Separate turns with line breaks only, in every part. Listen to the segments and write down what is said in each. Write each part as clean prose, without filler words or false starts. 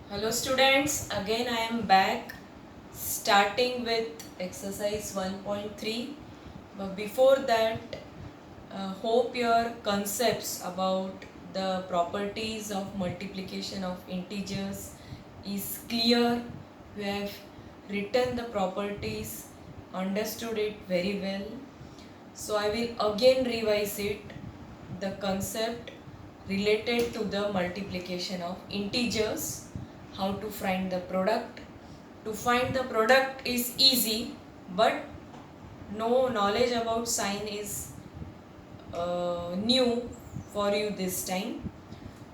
Hello students, again I am back starting with exercise 1.3, but before that hope your concepts about the properties of multiplication of integers is clear. You have written the properties, understood it very well. So I will again revise it, the concept related to the multiplication of integers, how to find the product. To find the product is easy, but no knowledge about sign is new for you this time.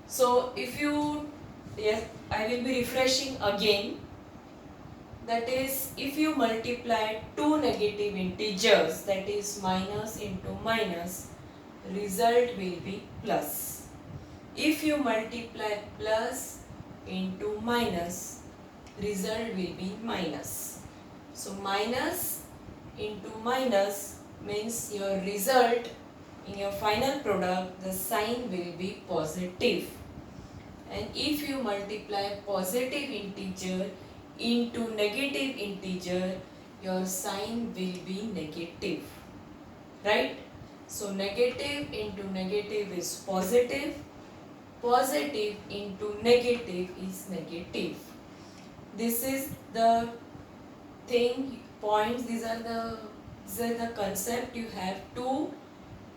So if you, yes, I will be refreshing again. That is, if you multiply two negative integers, that is minus into minus, result will be plus. If you multiply plus into minus, result will be minus. So minus into minus means your result in your final product, the sign will be positive. And if you multiply positive integer into negative integer, your sign will be negative. Right? So negative into negative is positive. Positive into negative is negative. This is the thing, points, these are the concept you have to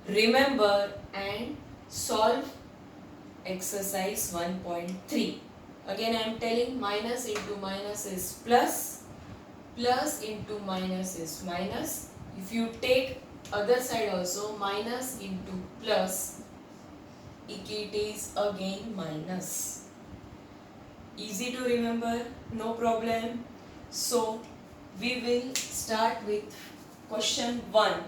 remember and solve exercise 1.3. Again I am telling, minus into minus is plus, plus into minus is minus. If you take other side also, minus into plus, it is again minus. Easy to remember, no problem. So we will start with question 1.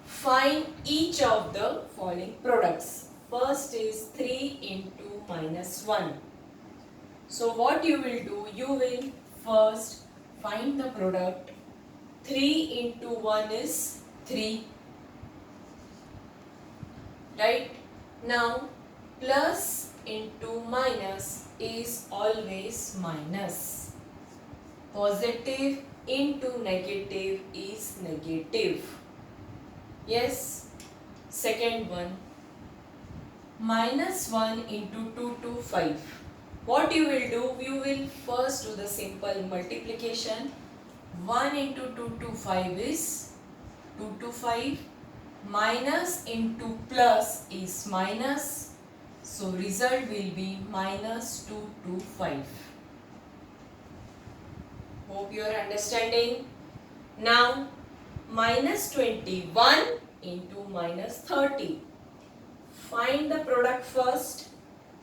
Find each of the following products. First is 3 into minus 1. So what you will do, you will first find the product. 3 into 1 is 3. Right? Now plus into minus is always minus. Positive into negative is negative. Yes. Second one. Minus 1 into 2 to 5. What you will do? You will first do the simple multiplication. 1 into 2 to 5 is 2 to 5. Minus into plus is minus. So result will be minus 2 to 5. Hope you are understanding. Now minus 21 into minus 30. Find the product first.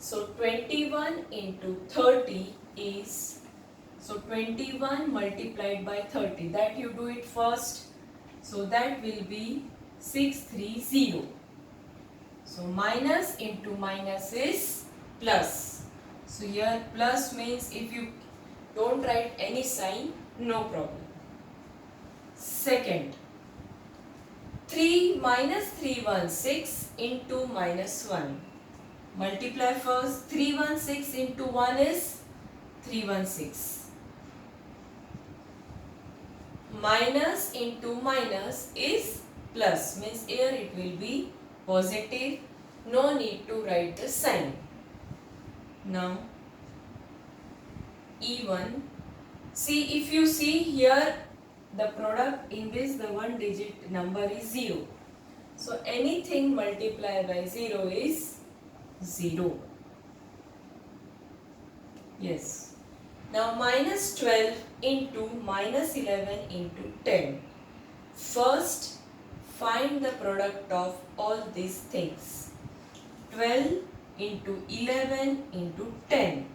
So 21 into 30 is, so 21 multiplied by 30. That you do it first. So that will be 630. So minus into minus is plus. So here plus means if you don't write any sign, no problem. Second, 3 minus 316 into minus 1. Multiply first. 316 into 1 is 316. Minus into minus is plus, means here it will be positive. No need to write the sign. Now even, see, if you see here, the product in this, the one digit number is 0. So anything multiplied by 0 is 0. Yes. Now minus 12 into minus 11 into 10. First find the product of all these things. 12 into 11 into 10.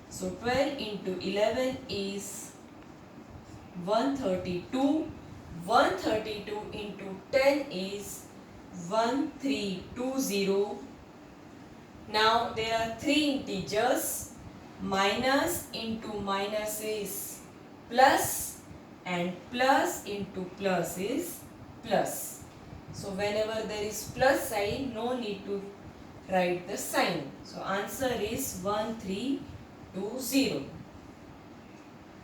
So 12 into 11 is 132. 132 into 10 is 1320. Now there are three integers. Minus into minus is plus, and plus into plus is plus. So whenever there is plus sign, no need to write the sign. So answer is 1320. into 0.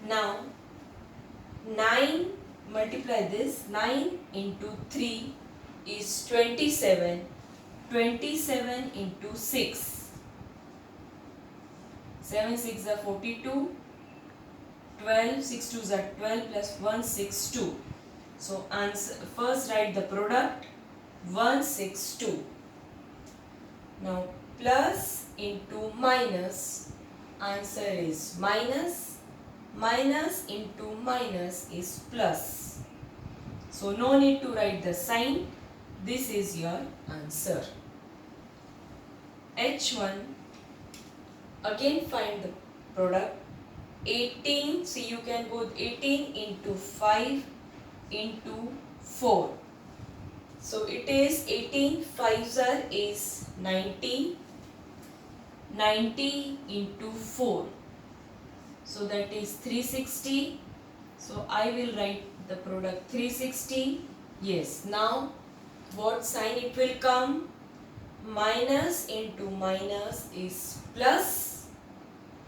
Now 9, multiply this, 9 into 3 is 27, 27 into 6, 7 6 are 42, 12, 6 2s are 12 plus 1 6 2. So answer, first write the product 162. Now plus into minus, answer is minus, minus into minus is plus. So no need to write the sign, this is your answer. H1, again find the product, 18, see you can go 18 into 5 into 4. So it is 18, 5s are is 90, 90 into 4. So that is 360. So I will write the product 360. Yes, now what sign it will come? Minus into minus is plus,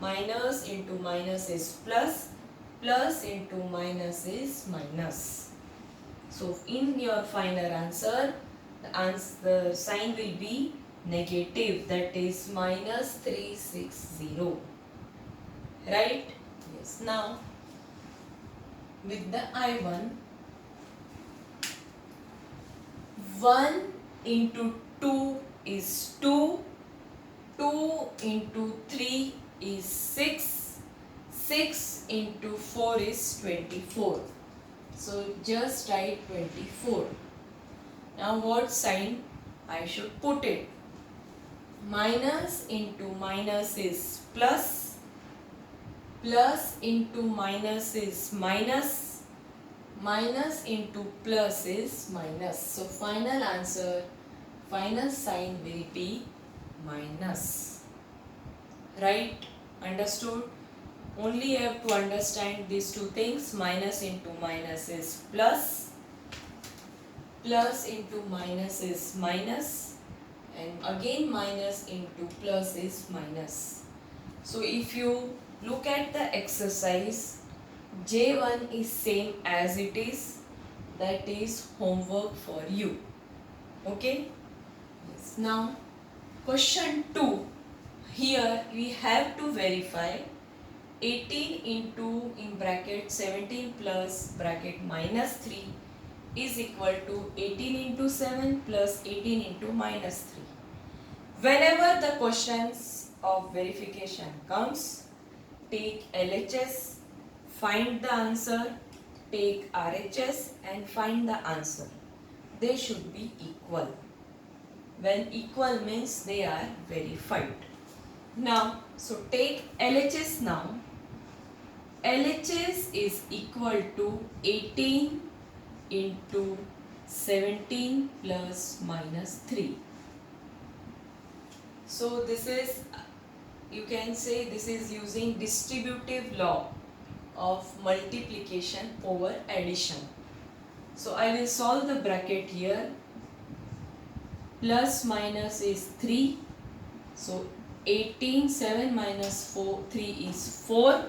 minus into minus is plus, plus into minus is minus. So in your final answer, the sign will be negative, that is minus 360. Right? Yes. Now with the I1, 1 into 2 is 2, 2 into 3 is 6, 6 into 4 is 24. So just write 24. Now what sign I should put it? Minus into minus is plus, plus into minus is minus, minus into plus is minus. So final answer, final sign will be minus. Right? Understood? Only you have to understand these two things. Minus into minus is plus, plus into minus is minus, and again minus into plus is minus. So if you look at the exercise, J1 is same as it is, that is homework for you. Okay? Yes. Now question 2, here we have to verify 18 into in bracket 17 plus bracket minus 3 is equal to 18 into 7 plus 18 into minus 3. Whenever the questions of verification comes, take LHS, find the answer, take RHS and find the answer. They should be equal. When equal means they are verified. Now, so take LHS now. LHS is equal to 18 into 17 plus minus 3. So this is, you can say this is using distributive law of multiplication over addition. So I will solve the bracket here. Plus minus is 3. So 18, 7 minus 4, 3 is 4.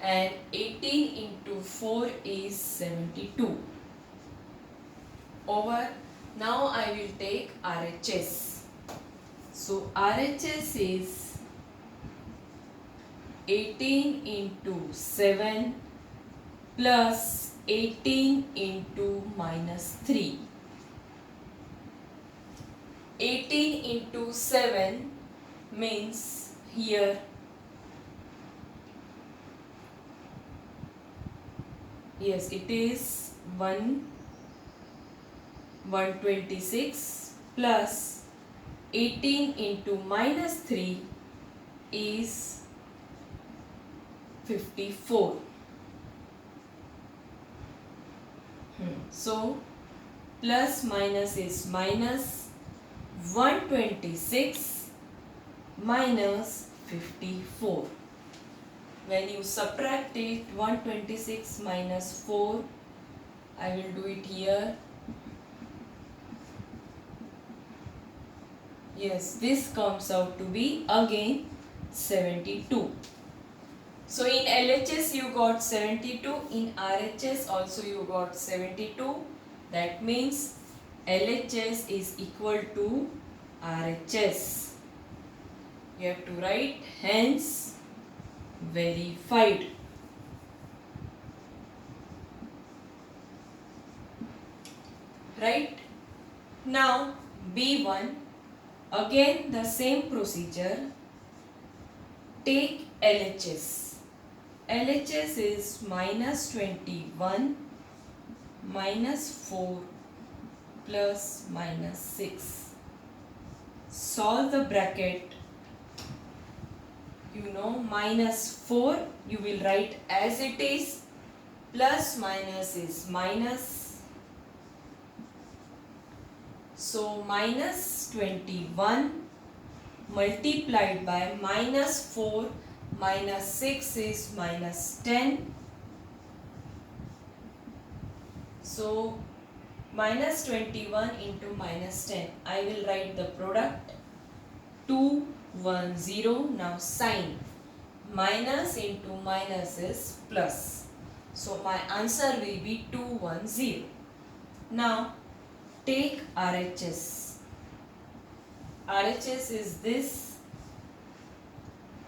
And 18 into 4 is 72. Over. Now I will take RHS. So RHS is 18 into 7 plus 18 into minus 3. 18 into 7 means here yes, it is 126 plus 18 into minus 3 is 54. So plus minus is minus 126 minus 54. When you subtract it, 126 minus 4, I will do it here. Yes, this comes out to be again 72. LHS you got 72, in RHS also you got 72. That means LHS is equal to RHS. You have to write hence verified. Right? Now B1, again the same procedure. Take LHS. LHS is minus 21 minus 4 plus minus 6. Solve the bracket. You know, minus 4 you will write as it is, plus minus is minus. So minus 21 multiplied by minus 4 minus 6 is minus 10. So minus 21 into minus 10. I will write the product 210. Now sign. Minus into minus is plus. So my answer will be 210. Now take RHS. RHS is this,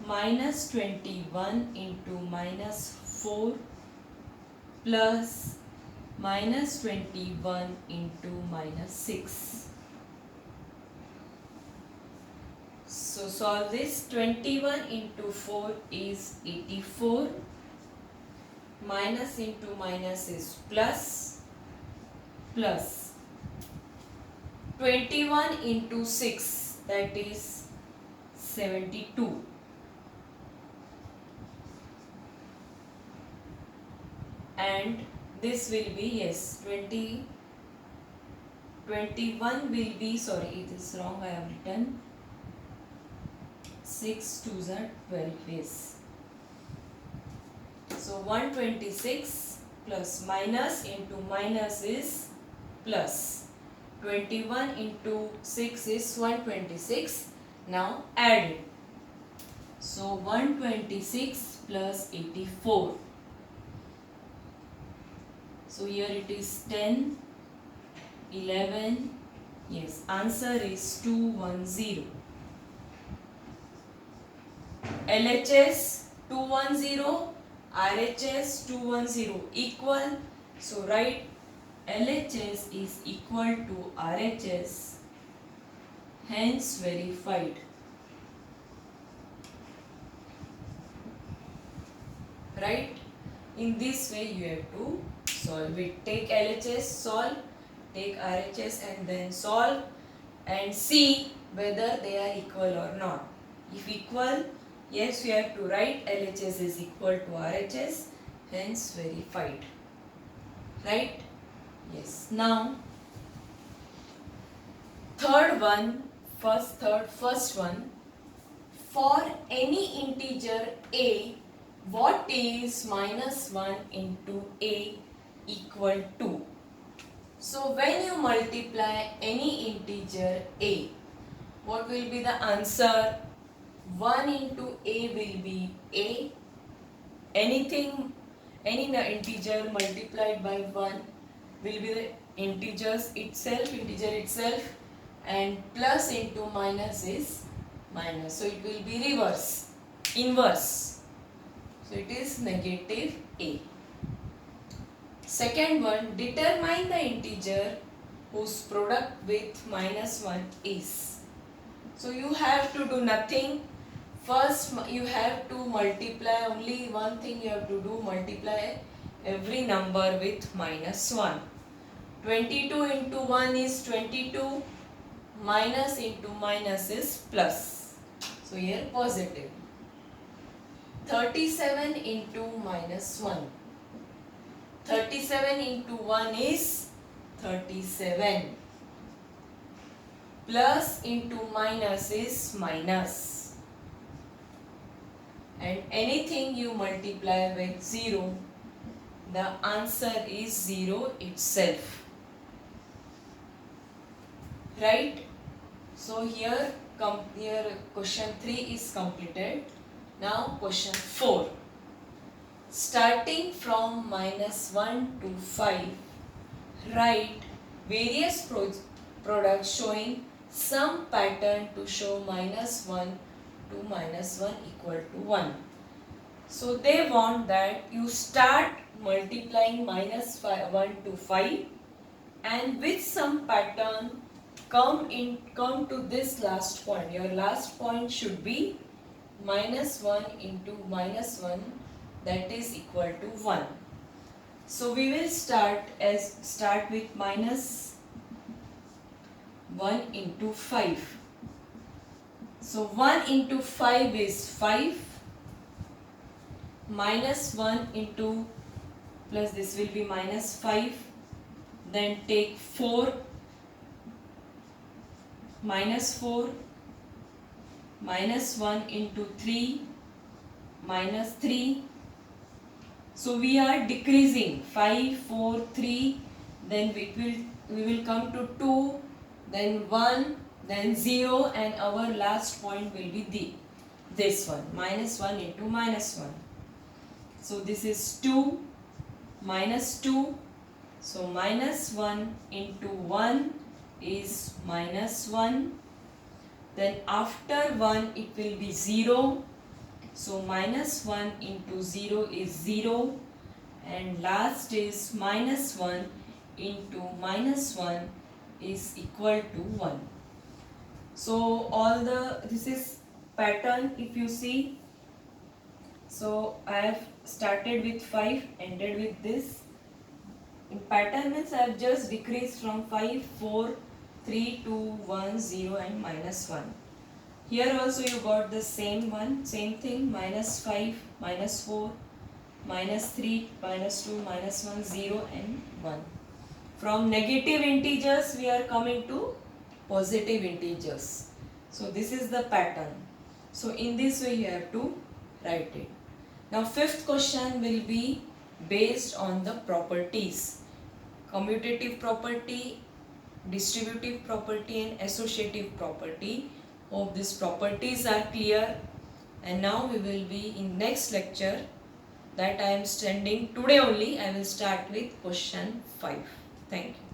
minus 21 into minus 4 plus minus 21 into minus 6. So solve this. 21 into 4 is 84. Minus into minus is plus. Plus 21 into 6, that is 72. And this will be, yes, 21 will be, sorry, it is wrong, I have written 6 2s are 12, yes. So 126 plus minus into minus is plus. 21 into 6 is 126. Now add it. So 126 plus 84. So here it is 10, 11. Yes, answer is 210. LHS 210, RHS 210 equal. So write LHS is equal to RHS, hence verified. Right? In this way you have to solve it. Take LHS, solve, take RHS and then solve and see whether they are equal or not. If equal, yes, you have to write LHS is equal to RHS, hence verified. Right? Yes. Now, first one, for any integer a, what is minus 1 into a equal to? So when you multiply any integer a, what will be the answer? 1 into a will be a. Any integer multiplied by 1 will be the integer itself, and plus into minus is minus. So it will be inverse. So it is negative a. Second one, determine the integer whose product with minus 1 is. So you have to do nothing. First you have to multiply, only one thing you have to do, multiply every number with minus 1. 22 into 1 is 22, minus into minus is plus. So here positive. 37 into minus 1. 37 into 1 is 37. Plus into minus is minus. And anything you multiply with 0, the answer is 0 itself. Right? So here question 3 is completed. Now question 4. starting from -1 to 5, write various products showing some pattern to show -1 to -1 equal to 1. So they want that you start multiplying -1 to 5 and with some pattern come to this last point. Your last point should be -1 into -1, that is equal to 1. So we will start with -1 into 5. So 1 into 5 is 5, -1 into plus this will be -5, then take 4, -4, -1 into 3, -3. So we are decreasing 5, 4, 3, then we will come to 2, then 1, then 0, and our last point will be this one, -1 into -1. So this is 2, -2. So -1 into 1 is -1. Then after 1 it will be 0. So -1 into 0 is 0, and last is -1 into -1 is equal to 1. So this is pattern if you see. So I have started with 5, ended with this. In pattern means I have just decreased from 5, 4, 3, 2, 1, 0 and -1. Here also you got the same one, same thing, -5, -4, -3, -2, -1, 0 and 1. From negative integers we are coming to positive integers. So this is the pattern. So in this way you have to write it. Now fifth question will be based on the properties. Commutative property, distributive property and associative property. Hope these properties are clear, and now we will be in next lecture that I am standing today only. I will start with question 5. Thank you.